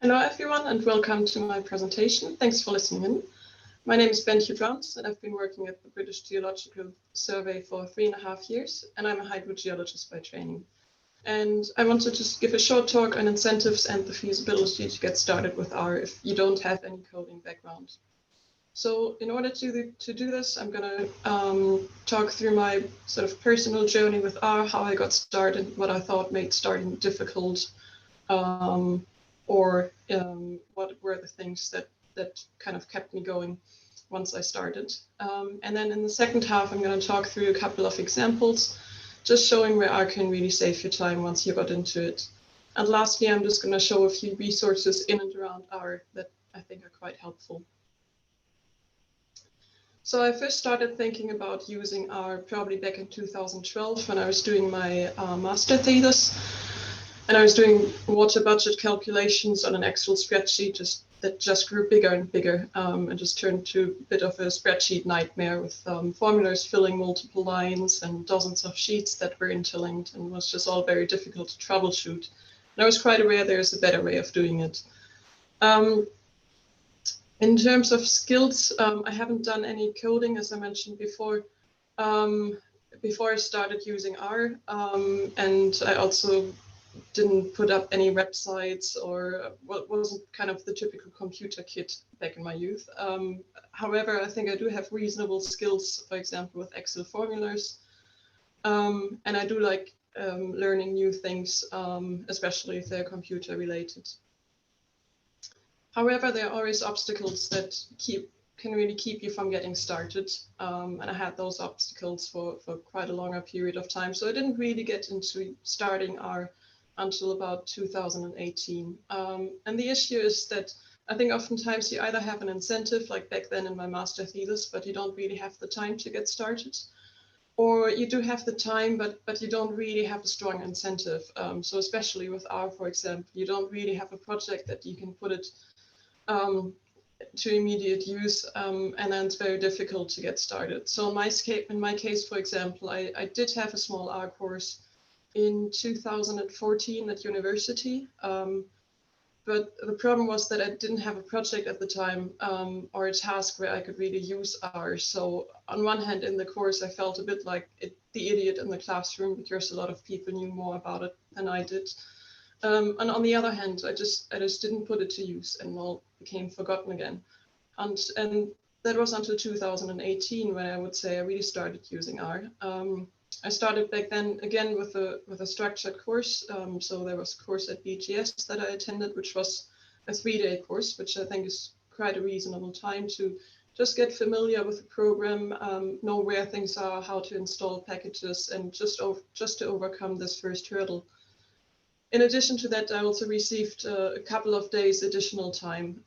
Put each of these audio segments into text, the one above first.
Hello everyone and welcome to my presentation. Thanks for listening in. My name is Bentje Brauns and I've been working at the British Geological Survey for 3.5 years, and I'm a hydrogeologist by training. And I want to just give a short talk on incentives and the feasibility to get started with R if you don't have any coding background. So in order to do this, I'm going to talk through my sort of personal journey with R, how I got started, what I thought made starting difficult, what were the things that kind of kept me going once I started. And then in the second half, I'm going to talk through a couple of examples, just showing where R can really save your time once you got into it. And lastly, I'm just going to show a few resources in and around R that I think are quite helpful. So I first started thinking about using R probably back in 2012 when I was doing my master thesis. And I was doing water budget calculations on an Excel spreadsheet that just grew bigger and bigger, and just turned to a bit of a spreadsheet nightmare with formulas filling multiple lines and dozens of sheets that were interlinked, and was just all very difficult to troubleshoot. And I was quite aware there's a better way of doing it. In terms of skills, I haven't done any coding, as I mentioned before I started using R, and I also didn't put up any websites or what wasn't kind of the typical computer kid back in my youth. However, I think I do have reasonable skills, for example, with Excel formulas. And I do like learning new things, especially if they're computer related. However, there are always obstacles that can really keep you from getting started. And I had those obstacles for quite a longer period of time. So I didn't really get into starting R until about 2018. And the issue is that I think oftentimes you either have an incentive, like back then in my master thesis, but you don't really have the time to get started, or you do have the time, but you don't really have a strong incentive. So especially with R, for example, you don't really have a project that you can put it to immediate use, and then it's very difficult to get started. So in my case, for example, I did have a small R course in 2014 at university, but the problem was that I didn't have a project at the time, or a task where I could really use R. So on one hand, in the course, I felt a bit like the idiot in the classroom because a lot of people knew more about it than I did. And on the other hand, I just didn't put it to use, and all became forgotten again. And that was until 2018 when I would say I really started using R. I started back then again with a structured course. So there was a course at BGS that I attended, which was a 3-day course, which I think is quite a reasonable time to just get familiar with the program, know where things are, how to install packages, and just to overcome this first hurdle. In addition to that, I also received a couple of days additional time,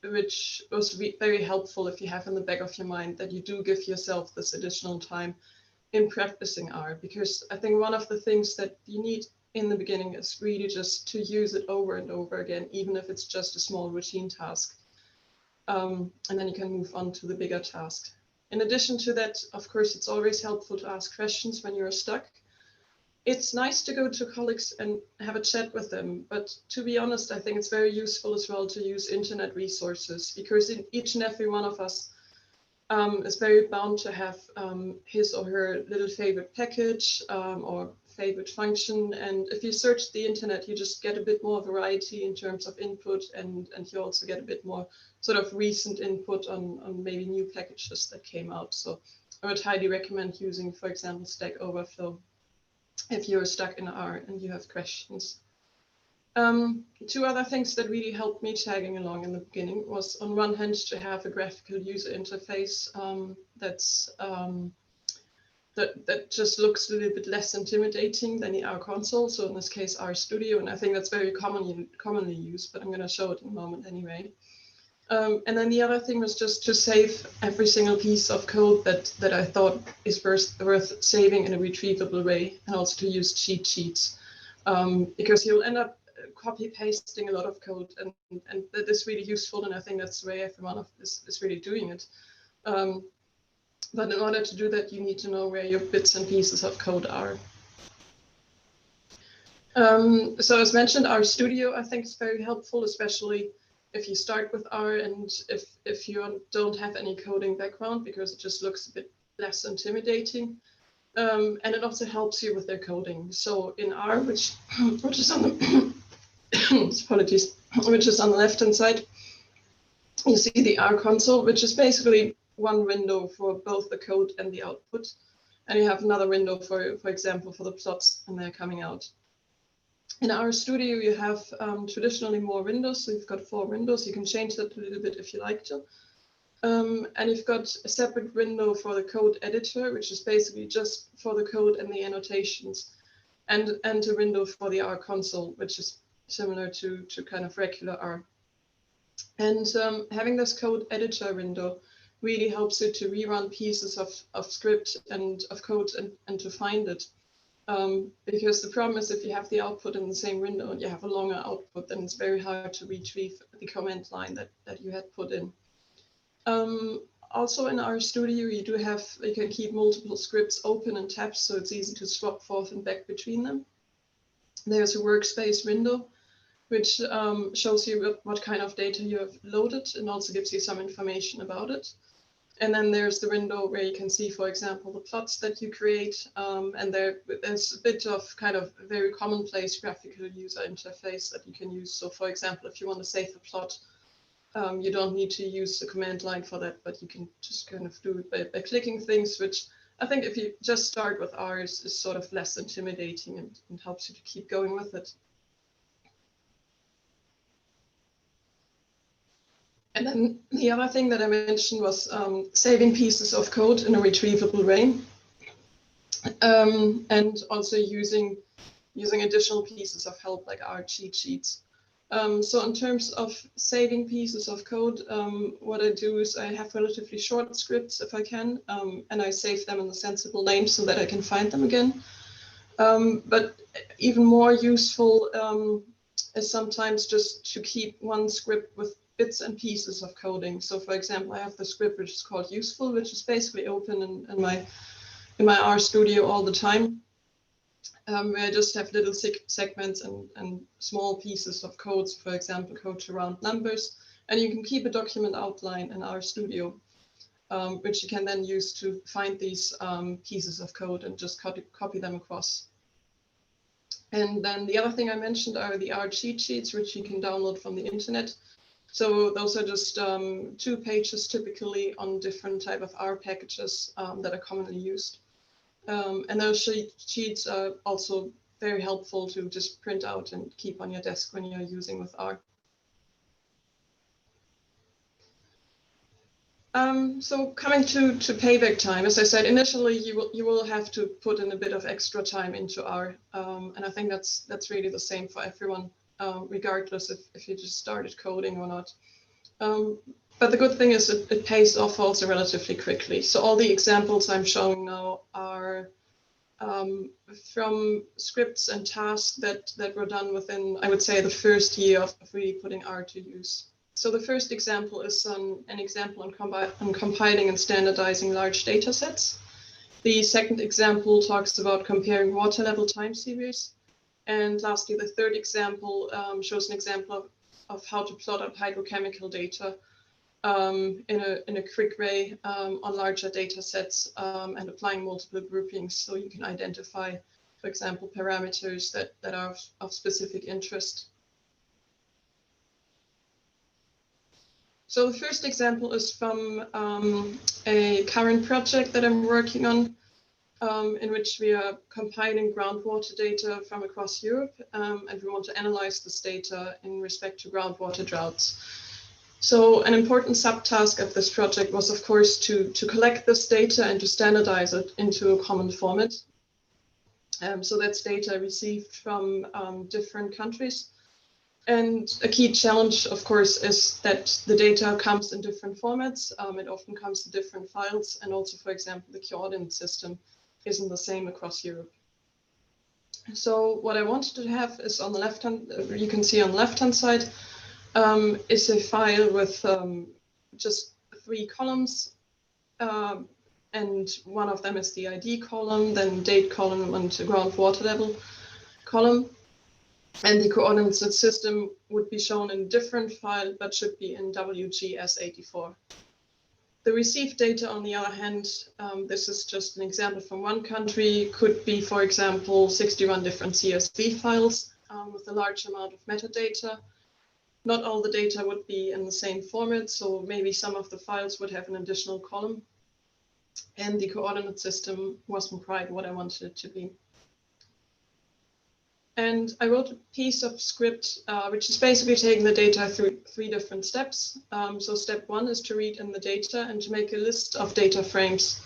which was very helpful if you have in the back of your mind that you do give yourself this additional time in practicing R, because I think one of the things that you need in the beginning is really just to use it over and over again, even if it's just a small routine task. And then you can move on to the bigger task. In addition to that, of course, it's always helpful to ask questions when you're stuck. It's nice to go to colleagues and have a chat with them, but to be honest, I think it's very useful as well to use internet resources, because in each and every one of us is very bound to have his or her little favorite package or favorite function. And if you search the internet, you just get a bit more variety in terms of input, and you also get a bit more sort of recent input on maybe new packages that came out. So I would highly recommend using, for example, Stack Overflow if you're stuck in R and you have questions. Two other things that really helped me tagging along in the beginning was, on one hand, to have a graphical user interface that just looks a little bit less intimidating than the R console. So in this case, R Studio, and I think that's very commonly used, but I'm going to show it in a moment anyway. And then the other thing was just to save every single piece of code that I thought is worth saving in a retrievable way, and also to use cheat sheets, because you'll end up copy pasting a lot of code, and that is really useful, and I think that's the way everyone is really doing it. But in order to do that, you need to know where your bits and pieces of code are. So as mentioned, our studio, I think, is very helpful, especially if you start with R and if you don't have any coding background, because it just looks a bit less intimidating. And it also helps you with their coding. So in R, which is on the apologies, which is on the left-hand side, you see the R console, which is basically one window for both the code and the output. And you have another window, for example, for the plots, and they're coming out. In our studio, you have traditionally more windows. So you've got 4 windows. You can change that a little bit if you like to. And you've got a separate window for the code editor, which is basically just for the code and the annotations, and a window for the R console, which is similar to kind of regular R. And having this code editor window really helps you to rerun pieces of script and of code and to find it. Because the problem is if you have the output in the same window and you have a longer output, then it's very hard to retrieve the command line that you had put in. Also in our studio, you can keep multiple scripts open in tabs, so it's easy to swap forth and back between them. There's a workspace window, which shows you what kind of data you have loaded and also gives you some information about it. And then there's the window where you can see, for example, the plots that you create. And there's a bit of kind of very commonplace graphical user interface that you can use. So for example, if you want to save a plot, you don't need to use the command line for that, but you can just kind of do it by clicking things, which I think if you just start with R is sort of less intimidating and helps you to keep going with it. And then the other thing that I mentioned was saving pieces of code in a retrievable way, and also using additional pieces of help like R cheat sheets. So in terms of saving pieces of code, what I do is I have relatively short scripts if I can, and I save them in a sensible name so that I can find them again. But even more useful is sometimes just to keep one script with bits and pieces of coding. So for example, I have the script which is called useful, which is basically open in my R studio all the time. Where I just have little segments and small pieces of codes, for example, code to round numbers. And you can keep a document outline in our studio, which you can then use to find these pieces of code and just copy them across. And then the other thing I mentioned are the R cheat sheets, which you can download from the internet. So those are just 2 pages typically on different type of R packages that are commonly used. And those sheets are also very helpful to just print out and keep on your desk when you're using with R. So coming to payback time, as I said, initially you will have to put in a bit of extra time into R, and I think that's really the same for everyone, regardless if you just started coding or not. But the good thing is it pays off also relatively quickly. So all the examples I'm showing now are from scripts and tasks that were done within, I would say, the first year of really putting R to use. So the first example is an example on compiling and standardizing large data sets. The second example talks about comparing water level time series. And lastly, the third example shows an example of how to plot out hydrochemical data in a quick way on larger data sets and applying multiple groupings so you can identify, for example, parameters that are of specific interest. So the first example is from a current project that I'm working on, in which we are compiling groundwater data from across Europe, and we want to analyze this data in respect to groundwater droughts. So an important subtask of this project was, of course, to collect this data and to standardize it into a common format. So that's data received from different countries. And a key challenge, of course, is that the data comes in different formats. It often comes in different files. And also, for example, the coordinate system isn't the same across Europe. So what I wanted to have is on the left-hand, you can see on the left-hand side, is a file with just 3 columns. And one of them is the ID column, then date column, and the groundwater level column. And the coordinates system would be shown in a different file, but should be in WGS84. The received data, on the other hand, this is just an example from one country, could be, for example, 61 different CSV files with a large amount of metadata. Not all the data would be in the same format, so maybe some of the files would have an additional column. And the coordinate system wasn't quite what I wanted it to be. And I wrote a piece of script, which is basically taking the data through 3 different steps. So step 1 is to read in the data and to make a list of data frames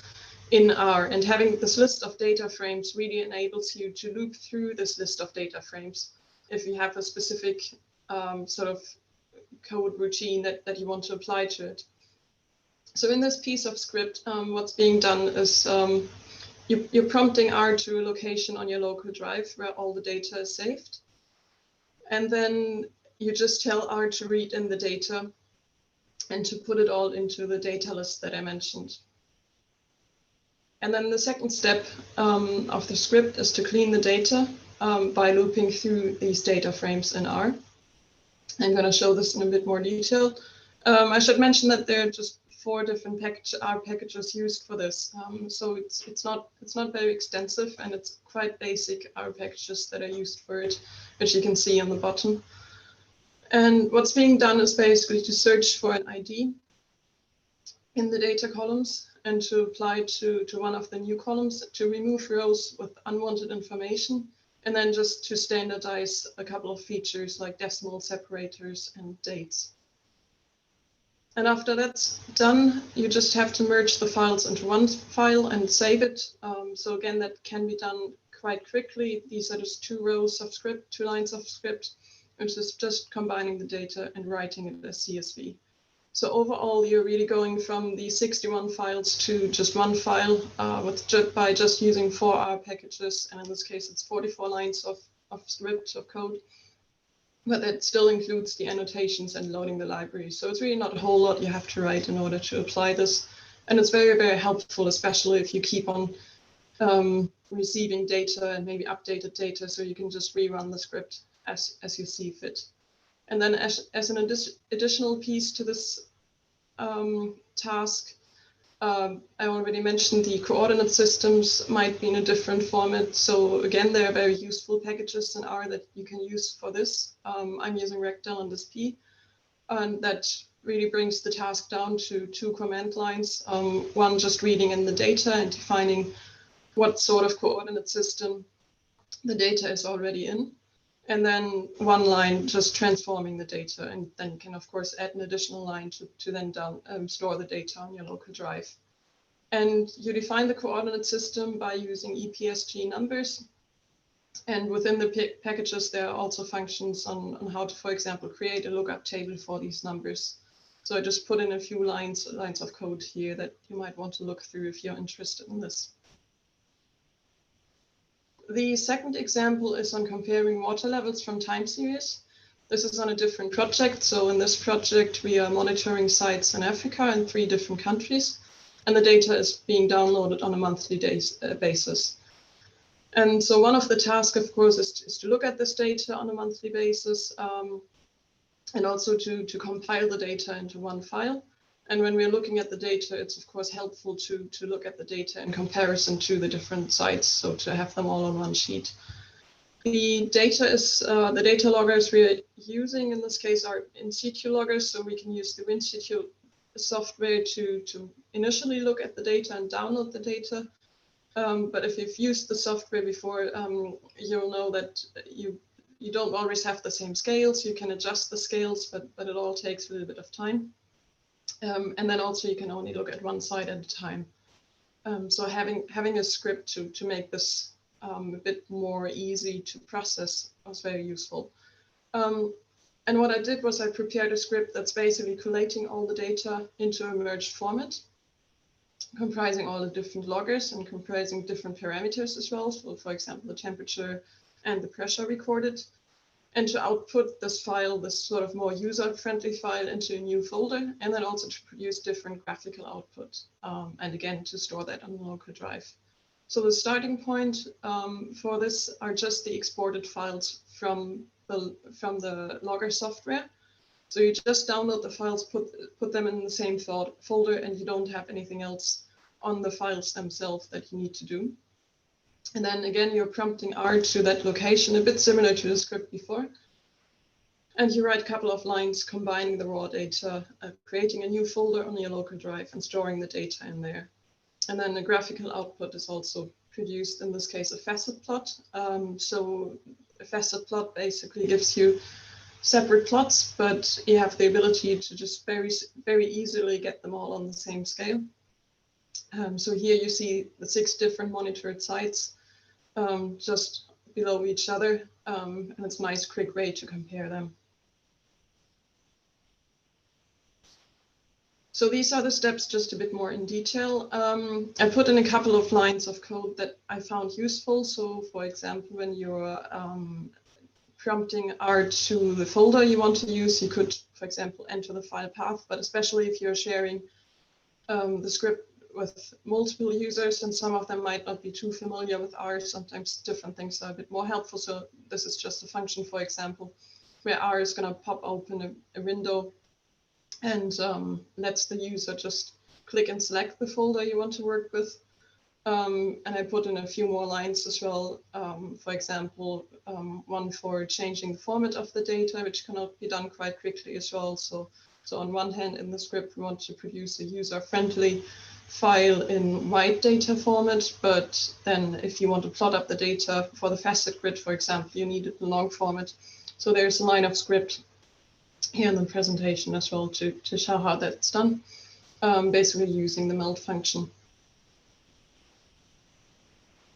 in R. And having this list of data frames really enables you to loop through this list of data frames if you have a specific sort of code routine that you want to apply to it. So in this piece of script, what's being done is you're prompting R to a location on your local drive where all the data is saved. And then you just tell R to read in the data and to put it all into the data list that I mentioned. And then the second step of the script is to clean the data by looping through these data frames in R. I'm going to show this in a bit more detail. I should mention that there are just 4 different R packages used for this. So it's not very extensive, and it's quite basic R packages that are used for it, which you can see on the bottom. And what's being done is basically to search for an ID in the data columns and to apply to one of the new columns to remove rows with unwanted information, and then just to standardize a couple of features like decimal separators and dates. And after that's done, you just have to merge the files into one file and save it. So again, that can be done quite quickly. These are just 2 rows of script, 2 lines of script, which is just combining the data and writing it as CSV. So overall, you're really going from the 61 files to just 1 file by just using 4 R packages. And in this case, it's 44 lines of script, of code. But that still includes the annotations and loading the library. So it's really not a whole lot you have to write in order to apply this. And it's very, very helpful, especially if you keep on receiving data and maybe updated data, so you can just rerun the script as you see fit. And then as an additional piece to this task, I already mentioned the coordinate systems might be in a different format. So again, there are very useful packages in R that you can use for this. I'm using Rectal and DSP, and that really brings the task down to 2 command lines. One just reading in the data and defining what sort of coordinate system the data is already in. And then 1 line just transforming the data, and then you can of course add an additional line to then store the data on your local drive. And you define the coordinate system by using EPSG numbers. And within the packages, there are also functions on how to, for example, create a lookup table for these numbers. So I just put in a few lines of code here that you might want to look through if you're interested in this. The second example is on comparing water levels from time series. This is on a different project. So in this project, we are monitoring sites in Africa in 3 different countries, and the data is being downloaded on a monthly basis. And so one of the tasks, of course, is to look at this data on a monthly basis, and also to compile the data into 1 file. And when we're looking at the data, it's of course helpful to look at the data in comparison to the different sites, so to have them all on 1 sheet. The data loggers we're using in this case are in situ loggers, so we can use the in situ software to initially look at the data and download the data. But if you've used the software before, you'll know that you don't always have the same scales. You can adjust the scales, but it all takes a little bit of time. And then also you can only look at 1 side at a time. So having a script to make this a bit more easy to process was very useful. And what I did was I prepared a script that's basically collating all the data into a merged format, comprising all the different loggers and comprising different parameters as well. So for example, the temperature and the pressure recorded. And to output this file, this sort of more user-friendly file, into a new folder, and then also to produce different graphical output, and again, to store that on the local drive. So the starting point for this are just the exported files from the Logger software. So you just download the files, put them in the same folder, and you don't have anything else on the files themselves that you need to do. And then again, you're prompting R to that location, a bit similar to the script before. And you write a couple of lines combining the raw data, creating a new folder on your local drive and storing the data in there. And then the graphical output is also produced, in this case, a facet plot. So a facet plot basically gives you separate plots, but you have the ability to just very easily get them all on the same scale. So here you see the 6 different monitored sites just below each other, and it's a nice quick way to compare them. So these are the steps just a bit more in detail. I put in a couple of lines of code that I found useful. So for example, when you're prompting R to the folder you want to use, you could, for example, enter the file path, but especially if you're sharing the script with multiple users and some of them might not be too familiar with R, sometimes different things are a bit more helpful. So this is just a function, for example, where R is going to pop open a window and lets the user just click and select the folder you want to work with. And I put in a few more lines as well, for example, one for changing the format of the data, which cannot be done quite quickly as well. So on one hand, in the script, we want to produce a user-friendly file in wide data format, but then if you want to plot up the data for the facet grid, for example, you need it in long format. So there's a line of script here in the presentation as well to show how that's done, basically using the meld function.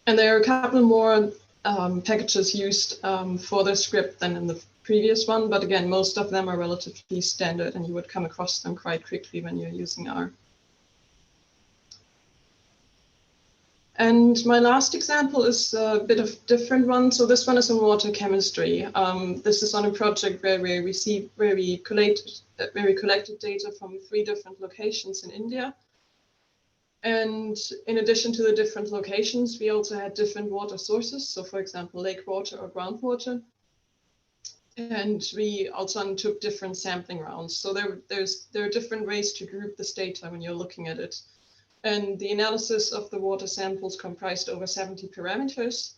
And there are a couple more packages used for the script than in the previous one, but again, most of them are relatively standard and you would come across them quite quickly when you're using R. And my last example is a bit of a different one. So this one is in water chemistry. This is on a project where we collected data from 3 different locations in India. And in addition to the different locations, we also had different water sources. So for example, lake water or groundwater. And we also undertook different sampling rounds. So there are different ways to group this data when you're looking at it. And the analysis of the water samples comprised over 70 parameters.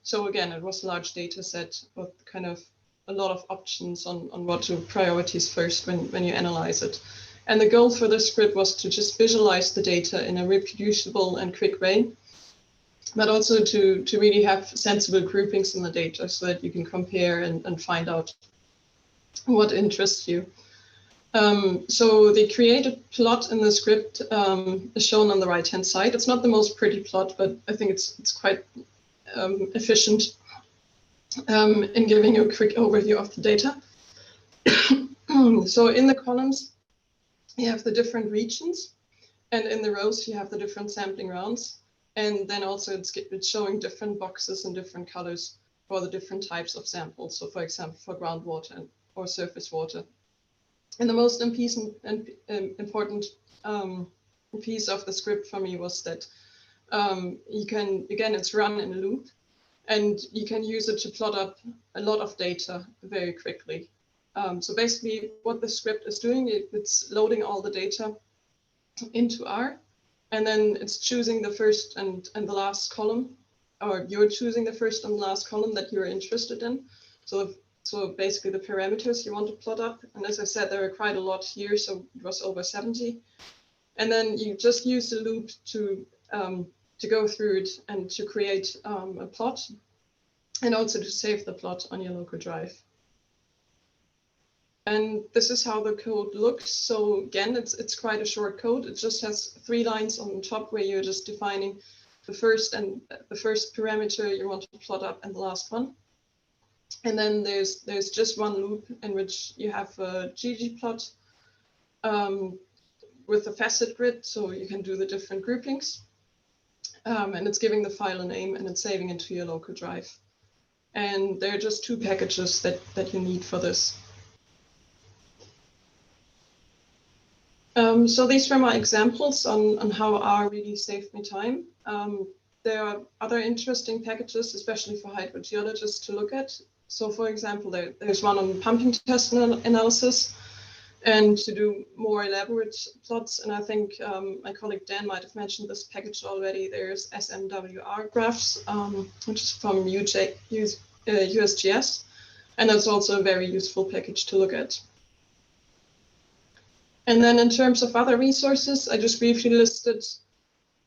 So again, it was a large data set with kind of a lot of options on what to prioritize first when you analyze it. And the goal for this script was to just visualize the data in a reproducible and quick way, but also to really have sensible groupings in the data so that you can compare and find out what interests you. So the created plot in the script is shown on the right-hand side. It's not the most pretty plot, but I think it's quite efficient in giving you a quick overview of the data. So in the columns, you have the different regions, and in the rows, you have the different sampling rounds. And then also it's showing different boxes and different colors for the different types of samples. So for example, for groundwater or surface water. And the most important piece of the script for me was that you can, again, it's run in a loop, and you can use it to plot up a lot of data very quickly. So basically what the script is doing, it's loading all the data into R, and then it's choosing the first and the last column, or you're choosing the first and last column that you're interested in. So basically the parameters you want to plot up. And as I said, there are quite a lot here, so it was over 70. And then you just use the loop to go through it and to create a plot, and also to save the plot on your local drive. And this is how the code looks. So again, it's quite a short code. It just has 3 lines on the top where you're just defining the first parameter you want to plot up and the last one. And then there's just one loop in which you have a ggplot with a facet grid, so you can do the different groupings. And it's giving the file a name and it's saving it to your local drive. And there are just 2 packages that you need for this. So these were my examples on how R really saved me time. there are other interesting packages, especially for hydrogeologists to look at. So for example, there's one on pumping test analysis and to do more elaborate plots. And I think my colleague Dan might have mentioned this package already. There's SMWR graphs, which is from USGS. And that's also a very useful package to look at. And then in terms of other resources, I just briefly listed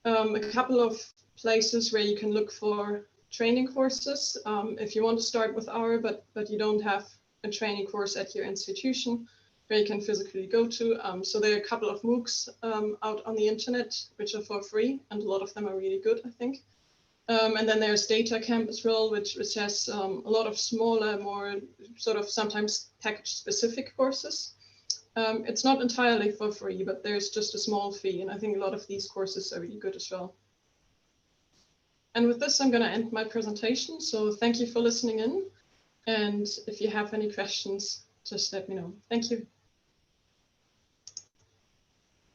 a couple of places where you can look for training courses. If you want to start with R, but you don't have a training course at your institution where you can physically go to. So there are a couple of MOOCs out on the internet, which are for free, and a lot of them are really good, I think. And then there's Data Camp as well, which has a lot of smaller, more sort of sometimes package-specific courses. It's not entirely for free, but there's just a small fee, and I think a lot of these courses are really good as well. And with this, I'm going to end my presentation. So thank you for listening in. And if you have any questions, just let me know. Thank you.